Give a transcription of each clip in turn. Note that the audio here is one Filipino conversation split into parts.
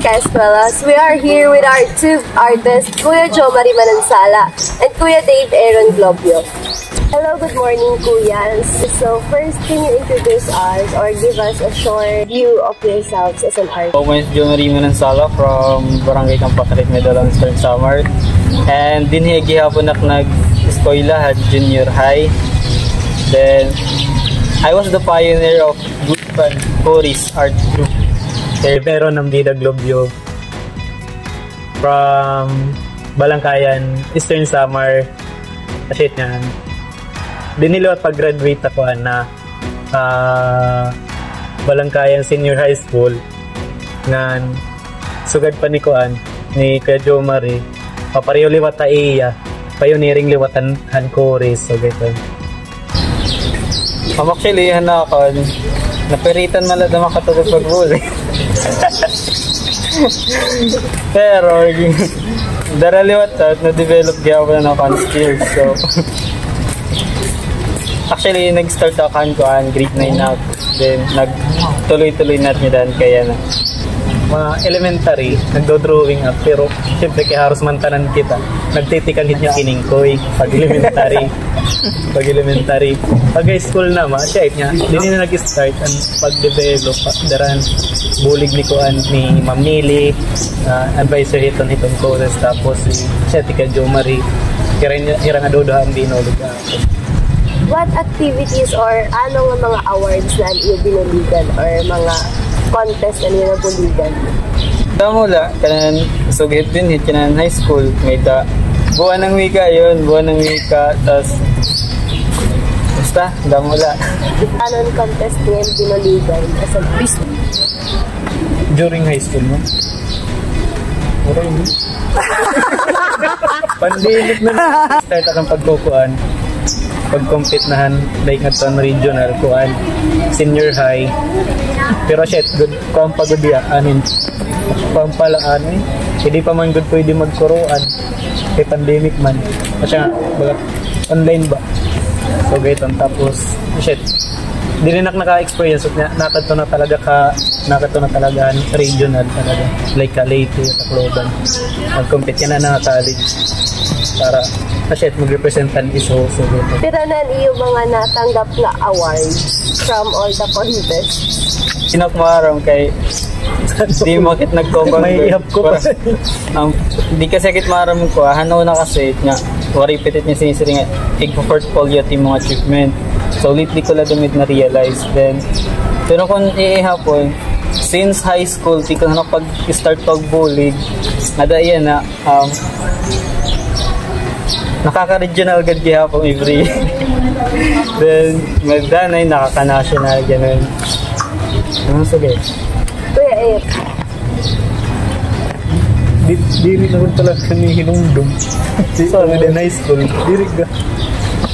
Caescuelas. We are here with our two artists, Kuya Jomari Manansala and Kuya Dave Aaron Globio. Hello, good morning, Kuyas. So first, can you introduce us or give us a short view of yourselves as an artist? My name is Jomari Manansala from Barangay Kampakarit, Medalang, Eastern Samar. And din higihapon ako nag-eskwela at junior high. Then, I was the pioneer of Good Fun Chorus Art Group. Meron ng Vida Globio from Balangkayan, Eastern Samar. Kasi yan. Dinilo at pag-graduate ako na Balangkayan Senior High School na sugad pa ni Kuan, ni Kuya Jomari. Papareho liwata iya, pioneering liwatan chorus. So, gito. Actually, napiritan man lang na makatugod pag-bully. Pero, daraliwat at na-develop gawin na ako skills. So, actually, nag-start ako grade 9 na. Then, nagtuloy-tuloy natin dan kaya na. Mga elementary, nagdo-drawing up, pero siyempre kaya haros mantanan kita. Nagtitikan hit niya kiningkoy, pag-elementary. Pag high school naman, siya niya, din na nag-start ang pag-develop, daran bulig ni Kuan ni Ma'am Nili, advisor hitong courses, tapos siya tika Jomari, kira nga dodahan binulog ako. What activities or anong mga awards na iyo binuligan or mga contest na niyo nabuligan? Mula, kanan sugit din hit kanan high school, may buwan ng wika yun, tas basta, damula. Anong contest niyo binuligan as a business? During high school mo? Pandemic na start akong pagkukuan, pag-compete nahan like nga regional kuan, senior high. Pero shit, good kuan pagod ya anin. Pampalaan hindi pa man good pwede magkuruan. Kay pandemic man. Kasi baga online ba. So gayton tapos shit. Di rin naka-experience niya, nakato na talaga regional talaga. Like Leyte, Tacloban. Nag-compete yan na college para kasi mag-representan iso. So, pero nan iyo mga natanggap na awards from all the contests? Sinakmaram kay di makit nagkobang may ihap ko pa. Di kasi kit maram ko, hanaw na kasi nga repeated niya sinisiri nga portfolio team mga achievement. So lately ko lang damit na realize. Then pero kung iihapon since high school di ko na pag-start pag-bullig nada yan na nakaka-regional gad gihapon every then magdanay nakaka-national ganun. Sige. Kuya Ed. Di rin naman talaga kami hinungdom. So, in high school, di rin ka.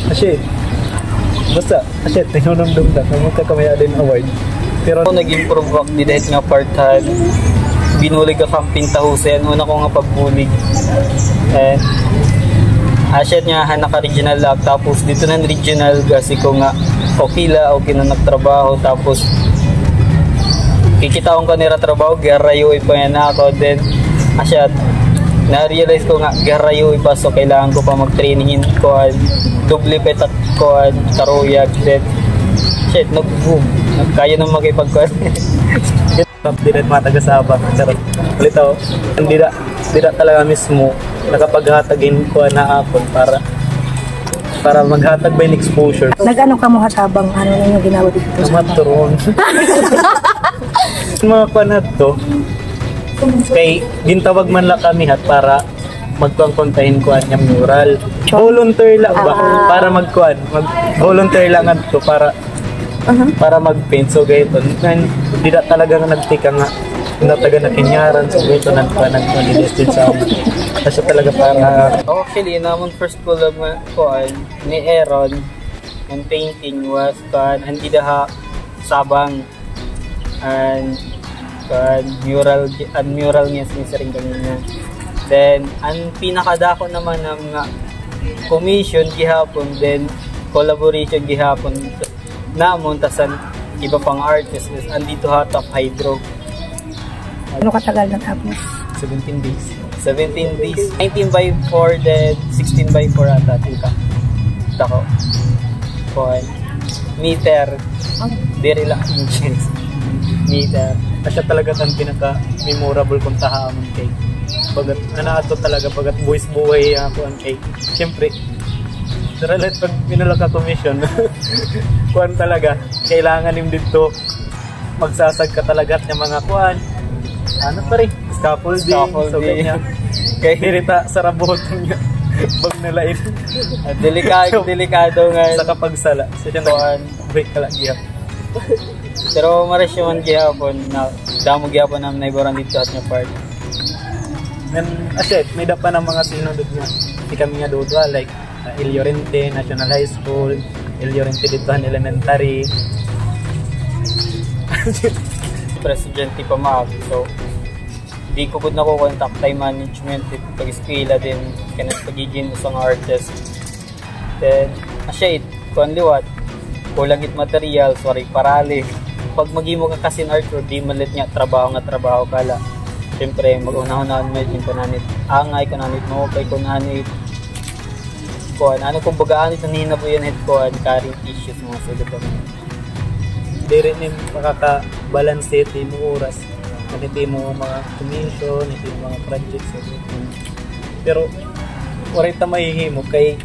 Kasi, basta, hinungdom na. Magkakamaya din award. Pero, nag-improve ako dahil nga part-time. Binulig ka camping tahusen. Una ko nga pagbulig. And, nga, naka-regional lang. Tapos, dito na regional kasi ko nga, okay na nagtrabaho. Tapos, kikita akong kanira trabaho, garayo pa yan ako. Then, na-realize ko nga, garayo pa. So, kailangan ko pa mag-trainingin ko. Doble petat ko, karuyag. Then, nag-boom. Kaya nang makipag-ko. Di na matagasabang. Lito, hindi na talaga mismo nakapaghatagin ko na apon para maghatag ba yung exposure. Nag-ano ka mo hatabang ano ninyo ginawa dito? Maturon. Mga panat to, kay gintawag man lang kami para magkuhan-kontahin ko ang mural. Volunteer lang ba? Para volunteer lang to para mag-paint. So gayton, hindi na talaga nagtika nga nataga na kinyaran. So gayton nagpa-nag-listed sa kasi talaga para actually naman first ko lang ni Aaron ang painting was hindi daha sabang and mural niya sinisaring kanina. Then ang pinakadako naman ng commission gihapon, then collaboration gihapon namon tasan iba pang artist is andito Top Hydro. Ano katagal natapos? 17 days. 17 days. 19 by 4, then 16 by 4 ata. Tika. Tako. Kuhan. Meter. Diri lang inches. Meter. Kasi talaga ang pinaka-memorable kong tahamon kay. Bagat, ato talaga, bagat buwis-buhay ako ang kay. Siyempre, daralit pag pinala ka commission, kuhan talaga, kailangan yung dito, magsasag ka talaga at yung mga kuhan. Ano pa rin? Scaffolding. So, ganyan. Kaya Dirita, sarabot niya. Bag nalain. delikado nga. Sa kapagsala. So, siya Kuhan. break ka lang iya. Pero maresyoman gihapon na damo gihapon na naiboran dito at nga part. And aset, may pa ng mga sinunod nga. Di kami nga doon, like El Llorente National High School, El Llorente ditohan Elementary. Presidente pa maag. So, di ko po nakukontak time management pag-eskwela din kanang pagiging isang artist. Then, asyait, kuhan liwat. Kulang it material, sorry, parali. Pag magimo ka kasi art or di malit nga trabaho kala. Siyempre, mag-unahon medyo kunanit. Angay, kunanit mo, kay kunanit. Kuhan, ano kung bagaanit na hinabo yan head kuhan, carrying issues mga sulod naman. Di rin yung makaka-balance ito mo oras. Ganito mo mga commission, ito yung mga projects. Pero, orita mahihimo kay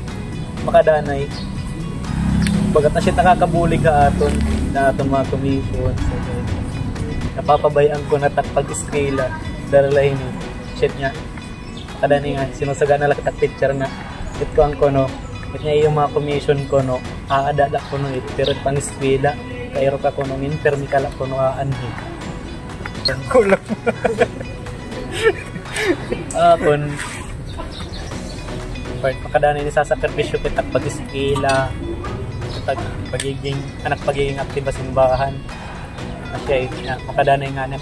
makadanay. Bagat na siya nakakabuli ka aton na aton mga commission. So, napapabayaan ko na pag-scale daralahin ni shit niya. Kadani nga, sinusaga na lang picture na it ko ang kono. It niya yung mga commission ko no, aadala ko no it. Pero pang-scale, kayro ka kono min, pero mi kala kono aanhi. Kulang. Kung makadani ni sasakripisyo kita pag-scale, pagiging aktiba sa simbahan. Asya makadana nga na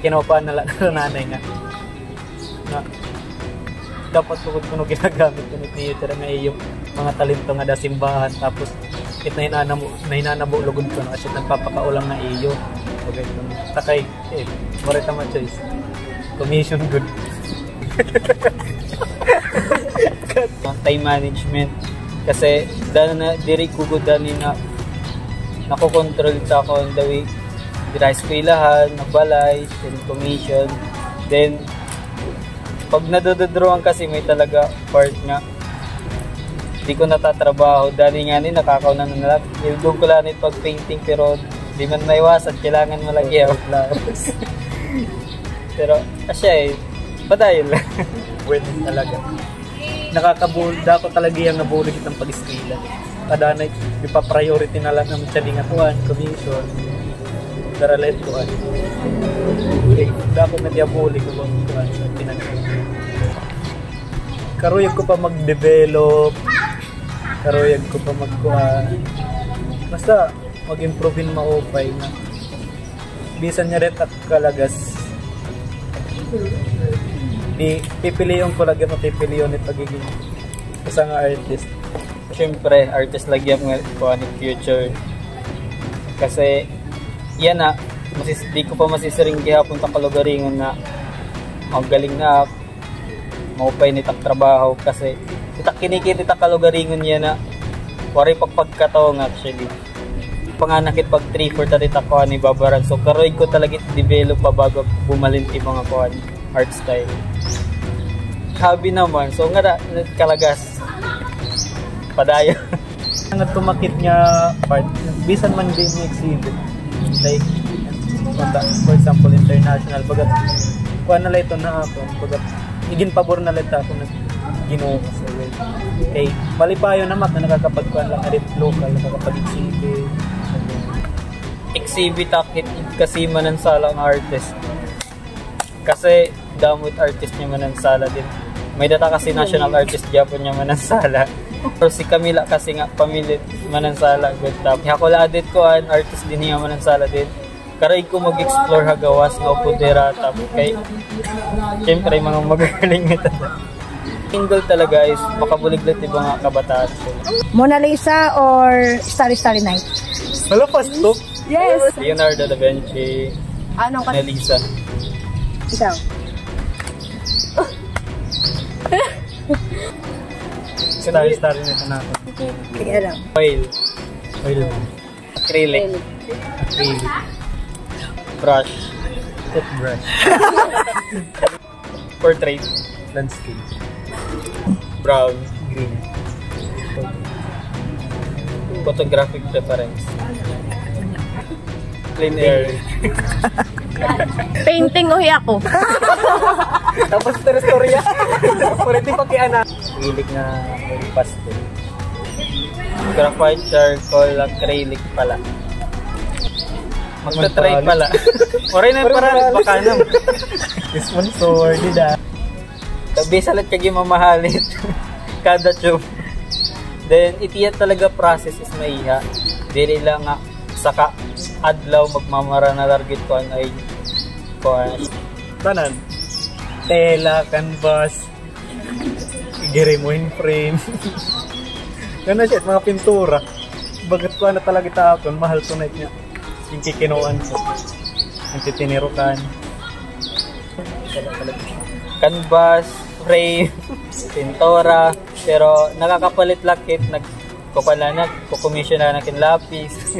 kinopaan na lang nanay nga na dapat sugod kuno ginagamit kuno theater nga yung mga talento nga da simbahan tapos it na hinana mo lugod ko no asya nagpapakaulang na iyo okay takay morita ma choice commission good. Time management kasi diri kugudan ni na nakokontrol sa ako on the way dira eskwelahan, nagbalay, then commission. Then pag nadododroan kasi may talaga part nga di ko natatrabaho dali nga ni nakakaunan na lang doon ko lang pag painting pero di man maiwasan kailangan malagyaw pero asya padayon lang. Pwede talaga nakakabulda ko talaga yung nabulig itong pag-eskwela. Kada na ipa-priority na lang ng salingan commission daralet ko da ko medyabulig ko sa tinanong karuyag ko pa mag-develop karuyag ko pa basta mag-improve in maupay na bisan niya rin at kalagas pipiliyon ko lagi mapipiliyon at pagiging isang artist. Siyempre, artist lagi ang future. Kasi, yan na, di ko pa masisiring gihapon ta kalugaringon na magaling na maupay ni tak trabaho kasi itak kinikita ta kalugaringon yan na wari pagkataong actually. Panganakit pag 3-4 tarita ko ni babaran. So, karoy ko talaga develop pa bago bumalinti mga kuhan art style. Hobby naman. So, nga kalagas padayo. Ang tumakit niya part, bisan man din ni exhibit. Like, for example, international. Bagat, kuha na lang ito na ako. Bagat, igin pabor na lang ako na ginoo. So, okay. Malipayo naman na nakakapagkuhan lang na rin local, nakakapag-exhibit. Exhibit akit kasi manansala ang artist. Kasi, damot artist niya manansala din. May data kasi national artist Japon niya manansala. Pero si Camila kasi nga pamilit manansala good top. Ako laadit ko an artist din niya manansala din. Karay ko mag-explore hagawas nga upodera tap kay siyempre mga magagaling ito. Single talaga is makabuliglat iba nga kabataan. Mona Lisa or Starry Starry Night? Wala pasto? Yes! Leonardo da Vinci, Anong Na Lisa. Ikaw? Star nito natin. Hindi alam. Oil. Oil. Acrylic. Acrylic. Brush. Toothbrush. Portrait. Landscape. Brown. Green. Photographic reference. Clean air. Painting o ako. Tapos terestorya. Pwede pakiana. Acrylic na pastel. Graphite, charcoal, acrylic pala. Magta-try pala. Oray na para baka naman. This one so worthy da. Sabi salat kagi mamahalit. Kada tube. Then itiya talaga process is maiha. Dili lang nga saka adlaw magmamara na target ko ay Tanan. Tela, canvas, giri mo in frame. Ganun siya, mga pintura. Bagat ko na talaga taakon, mahal to night niya. Yung kikinuan ko. Yung titinirukan. Canvas, frame, pintura, pero nakakapalit lakit, kukomission na nakin lapis.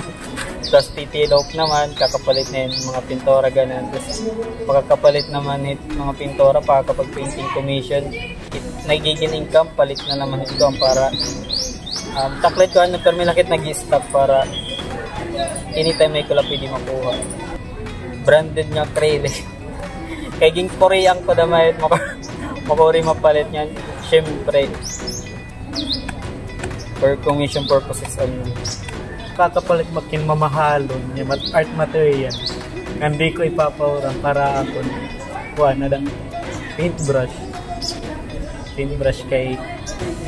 Tapos titilok naman, kakapalit na yun mga pintura ganun. Tapos pagkakapalit naman mga pintura para kapag painting commission, nagiging income, palit na naman ito para taklit ko pero may lakit nag-stop para anytime may kula pwede makuha. Branded nga acrylic. Kaya ging Koreang ko damay makuri mapalit niyan. Siyempre for commission purposes only. Kakapalit makin mamahalon yung art material. Hindi ko ipapawran para ako kuha na lang paintbrush. Paintbrush kay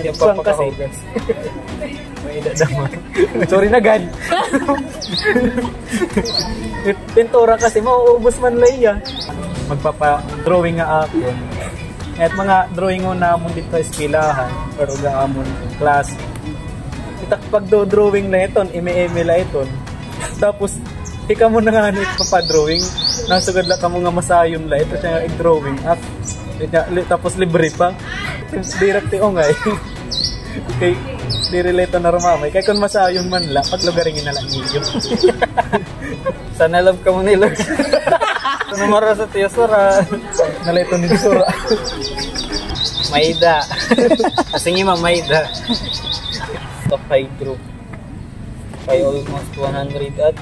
Yung kuha kasi. papakahugas. May dadama. Sorry na God. Pintura kasi mauubos man lang yan. Magpapa-drawing nga ako. At mga drawing mo na amon dito sa eskwelahan pero ga amon class. Pag drawing na iton, ime-eme la iton. Tapos, ika mo na nga ipapadrawing. Nasugad lang ka mo nga masayon la. Ito siya nga drawing up. Tapos libre pa. Direct o nga eh. Kay, di relate na rumamay. Kaya kung masayon man la, paglugaringin na lang niyo. Sana love ka mo ni Lord. Sumara sa tiyo sura. Nalito ni Sura. Maida. Kasing ima Maida. Top high group. By almost 100 at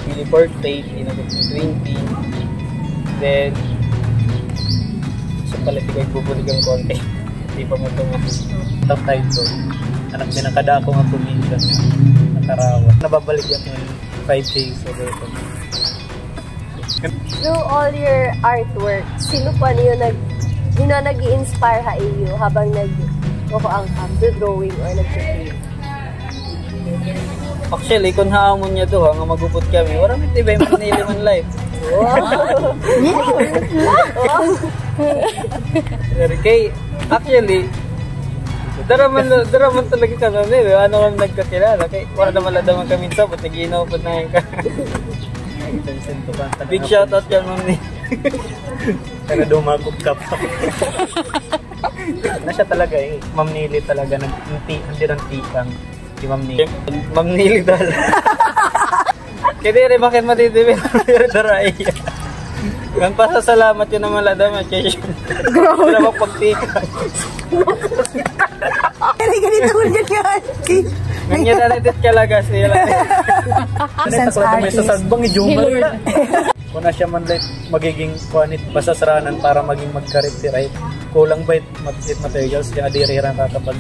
Mini portrait, inabot ng 20. Then, siya pala tigay bubuligang konti. Hindi pa matungo. Top title. Anak din ang kada ako nga commission. Nakarawa. Nababalik yan ng 5K so dito. Through all your artwork, sino pa niyo nag-i-inspire ha iyo habang nag-drawing or nag-paint? Actually, kung haamon niya to, nga magupot kami, wala may tibay manili man life. Okay, actually, daraman talaga kami, ano kami nagkakilala, kay wala naman ladaman kami sa but nag-iinaw pa na yun ka. Big shoutout yan, Ma'am Ni. Kaya dumagog ka pa. Na siya talaga eh. Ma'am Nili talaga. Hindi ng tikang. Si Ma'am Nili. Ma'am Nili dala. Kaya rin bakit matitibin ang daray. Ang pasasalamat yun naman ladaman. Kaya sila mapagtikan. Kaya ganito ulit yan. Ganyan na natin kalaga sila. Sense artist. Sa sagbang ijumal na. Kung na siya man like magiging kuanit basasranan para maging magka-right. Kulang ba mag-sit materials kaya adiriran ka kapag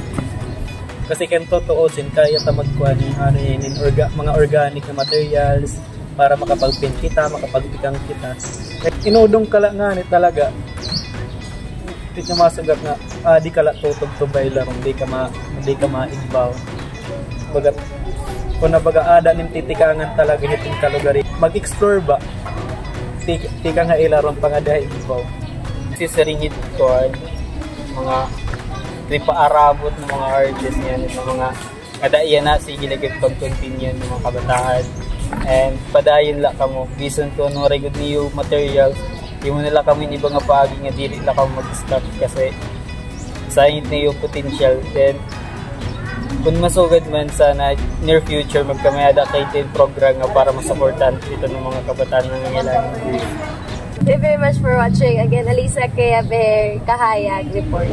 kasi kung totoosin kaya ta magkuanin mga organic na materials para makapag-paint kita, makapag-pikang kita. Inudong ka lang nga ni talaga. Hindi niya masagot nga di ka lang tutog-tubay lang hindi ka maigbaw. Bagat kung nabaga ada ning titikangan talaga hiting kalugari mag-explore ba tika nga ilaron pa nga dahil ibaw Siseringit ko mga di paarabot ng mga artists niyan ng mga kada iyan na sige lagi pag-continue ng mga kabataan And padayon la kamo. Bisan ko no good niyo material, di mo nila kami iba nga paagi nga dili la kamo mag-stop kasi sayang niyo potential. Then kung masugad man sana near future magkamayada kay tin program nga para masuportahan dito ng mga kabataan na nangailangan. Thank you very much for watching. Again, Alisa Kayaber, Kahayag Report.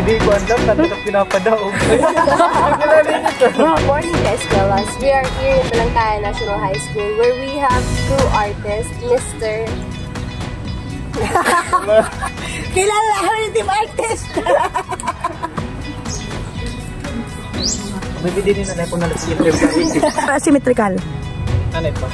Hindi ko andam, tatapos pinapadaog. Good morning, Escalas. We are here in Balangkaya National High School where we have true artist, Mr. Kilala ako yung team artist. May bidinin na po na nag-interview. Symmetrical. Ano ito?